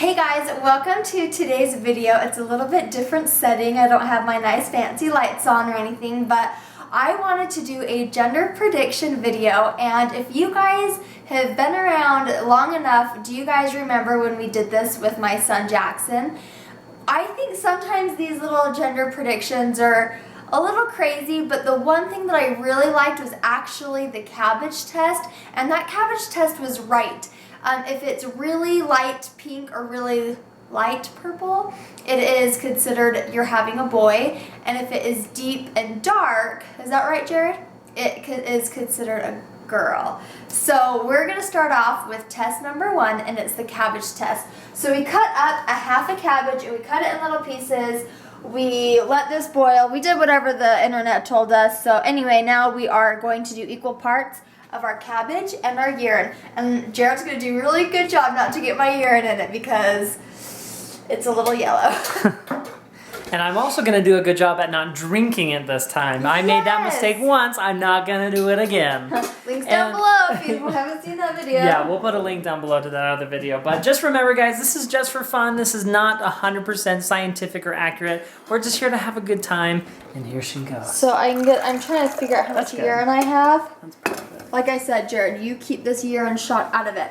Hey guys, welcome to today's video. It's a little bit different setting. I don't have my nice fancy lights on or anything, but I wanted to do a gender prediction video, and if you guys have been around long enough, do you guys remember when we did this with my son Jackson? I think sometimes these little gender predictions are a little crazy, but the one thing that I really liked was actually the cabbage test, and that cabbage test was right. If it's really light pink or really light purple, it is considered you're having a boy, and if it is deep and dark, is that right, Jared? It is considered a girl. So we're going to start off with test number 1, and it's the cabbage test. So we cut up a half a cabbage, and we cut it in little pieces. We let this boil. We did whatever the internet told us. So anyway, now we are going to do equal parts of our cabbage and our urine. And Jared's going to do a really good job not to get my urine in it because it's a little yellow. And I'm also going to do a good job at not drinking it this time. I made that mistake once. I'm not going to do it again. Links down below if you haven't seen that video. Yeah, we'll put a link down below to that other video. But just remember, guys, this is just for fun. This is not 100% scientific or accurate. We're just here to have a good time. And here she goes. So I'm trying to figure out how much urine I have. That's perfect. Like I said, Jared, you keep this urine shot out of it.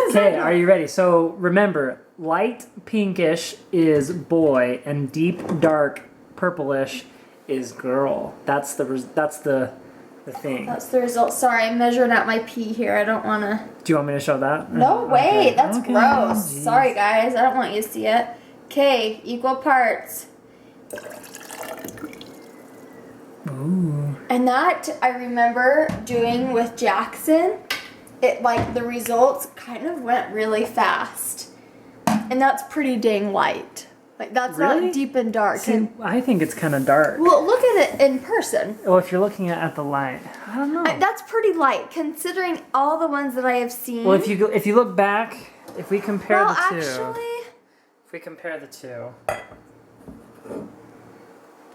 Okay, are you ready? So remember, light pinkish is boy, and deep dark purplish is girl. That's the thing. That's the result. Sorry, I'm measuring out my pee here. I don't want to. Do you want me to show that? No way. That's gross. Geez. Sorry, guys. I don't want you to see it. Okay, equal parts. Ooh. And that I remember doing with Jackson. It like the results kind of went really fast. And that's pretty dang light. Like that's not deep and dark. See, I think it's kind of dark. Well, look at it in person. Well, if you're looking at the light, I don't know. That's pretty light considering all the ones that I have seen. Well, if you look back, if we compare the two. Actually, if we compare the two.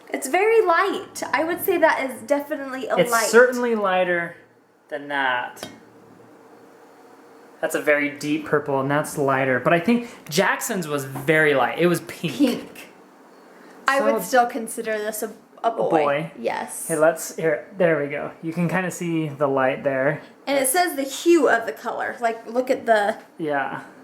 it's very light. I would say that is definitely a light. It's certainly lighter than that. That's a very deep purple, and that's lighter. But I think Jackson's was very light. It was pink. Pink. I would still consider this a boy. A boy? Yes. Here, there we go. You can kind of see the light there. And it says the hue of the color. Like, look at the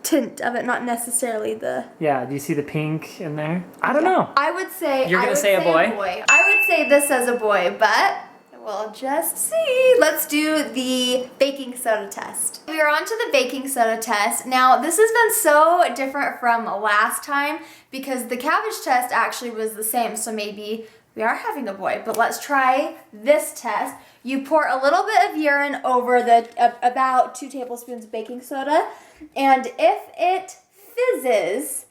tint of it, not necessarily the... Yeah, do you see the pink in there? I don't know. I would say... You're going to say a boy? I would say this as a boy, but... we'll just see. Let's do the baking soda test. We are on to the baking soda test. Now, this has been so different from last time because the cabbage test actually was the same, so maybe we are having a boy. But let's try this test. You pour a little bit of urine over about 2 tablespoons of baking soda, and if it fizzes,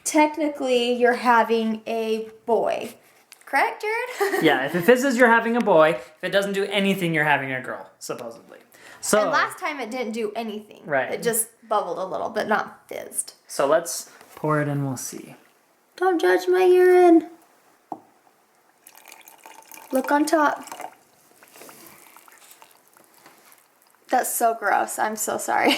technically you're having a boy. Correct, Jared? Yeah, if it fizzes, you're having a boy. If it doesn't do anything, you're having a girl, supposedly. So, and last time it didn't do anything. Right. It just bubbled a little, but not fizzed. So let's pour it and we'll see. Don't judge my urine. Look on top. That's so gross. I'm so sorry.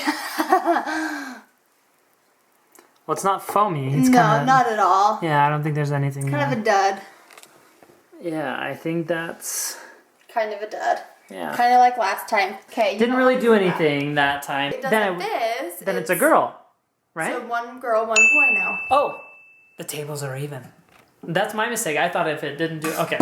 Well, it's not foamy. It's no, not at all. Yeah, I don't think there's anything Kind of a dud. Yeah, I think that's... kind of a dud. Yeah. Kind of like last time. Okay. Didn't really do anything that time. It doesn't fizz. Then it's a girl, right? So 1 girl, 1 boy now. Oh, the tables are even. That's my mistake. I thought if it didn't do... Okay,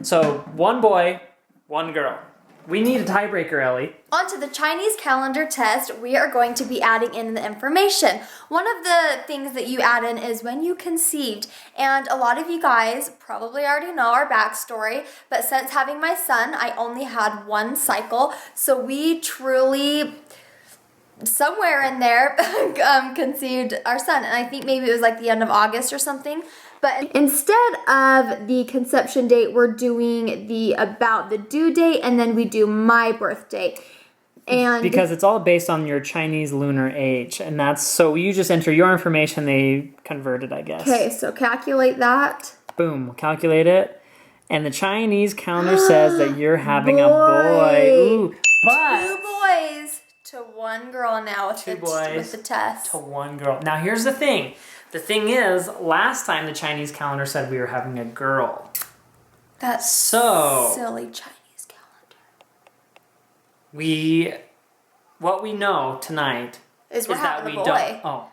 so 1 boy, 1 girl. We need a tiebreaker, Ellie. On to the Chinese calendar test, we are going to be adding in the information. One of the things that you add in is when you conceived. And a lot of you guys probably already know our backstory, but since having my son, I only had 1 cycle. So we truly, somewhere in there, conceived our son. And I think maybe it was like the end of August or something. But instead of the conception date, we're doing about the due date, and then we do my birth date. And because it's all based on your Chinese lunar age, and that's so you just enter your information, they convert it, I guess. Okay, so calculate that. Boom, calculate it. And the Chinese calendar says that you're having a boy. Ooh, but 2 boys to 1 girl now with, Two boys with the test. to 1 girl. Now here's the thing. The thing is, last time the Chinese calendar said we were having a girl. That's so silly Chinese calendar. What we know tonight Is we're that having we a don't. boy. Oh.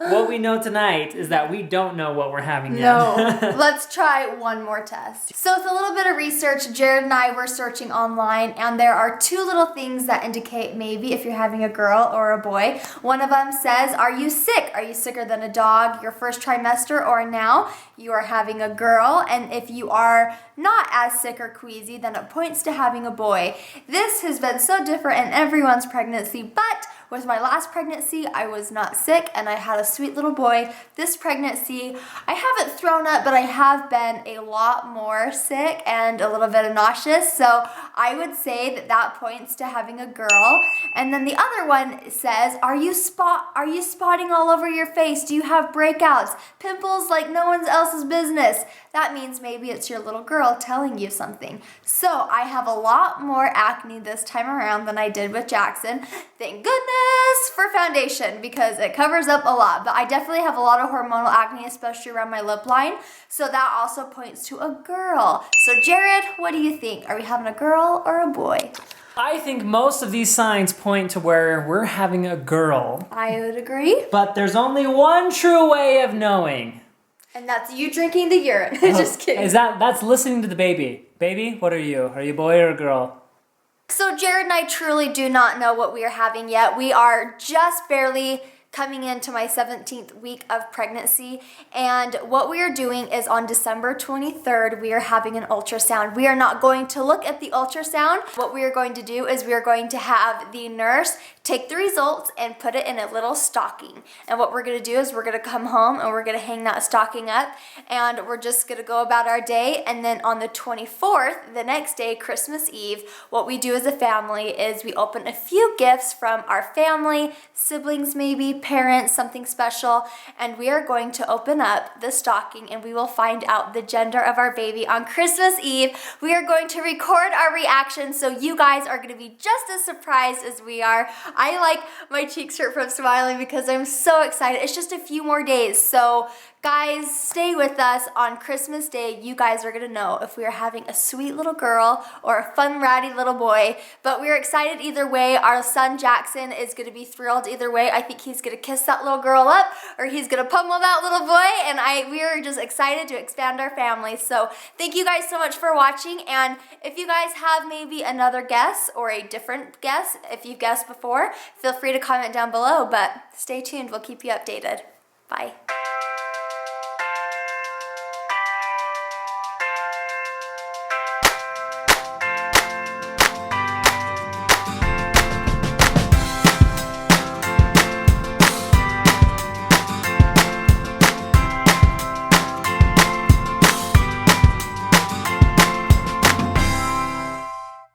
What we know tonight is that we don't know what we're having yet. No. Let's try one more test. So with a little bit of research, Jared and I were searching online, and there are two little things that indicate maybe if you're having a girl or a boy. One of them says, are you sick? Are you sicker than a dog your first trimester or now? You are having a girl. And if you are not as sick or queasy, then it points to having a boy. This has been so different in everyone's pregnancy, but with my last pregnancy, I was not sick and I had a sweet little boy. This pregnancy, I haven't thrown up, but I have been a lot more sick and a little bit nauseous. So I would say that that points to having a girl. And then the other one says, are you spotting all over your face? Do you have breakouts? Pimples like no one else's business? That means maybe it's your little girl telling you something. So I have a lot more acne this time around than I did with Jackson. Thank goodness for foundation because it covers up a lot. But I definitely have a lot of hormonal acne, especially around my lip line. So that also points to a girl. So Jared, what do you think? Are we having a girl or a boy? I think most of these signs point to where we're having a girl. I would agree. But there's only one true way of knowing. And that's you drinking the urine. Just kidding. That's listening to the baby. Baby, what are you? Are you a boy or a girl? So Jared and I truly do not know what we are having yet. We are just barely coming into my 17th week of pregnancy, and what we are doing is on December 23rd, we are having an ultrasound. We are not going to look at the ultrasound. What we are going to do is we are going to have the nurse take the results and put it in a little stocking. And what we're gonna do is we're gonna come home and we're gonna hang that stocking up, and we're just gonna go about our day. And then on the 24th, the next day, Christmas Eve, what we do as a family is we open a few gifts from our family, siblings maybe, parents, something special, and we are going to open up the stocking and we will find out the gender of our baby on Christmas Eve. We are going to record our reaction so you guys are going to be just as surprised as we are. I like my cheeks hurt from smiling because I'm so excited. It's just a few more days, so guys, stay with us. On Christmas Day, you guys are gonna know if we are having a sweet little girl or a fun, ratty little boy. But we're excited either way. Our son Jackson is gonna be thrilled either way. I think he's gonna kiss that little girl up, or he's gonna pummel that little boy. And we are just excited to expand our family. So thank you guys so much for watching. And if you guys have maybe another guess or a different guess, if you've guessed before, feel free to comment down below. But stay tuned. We'll keep you updated. Bye.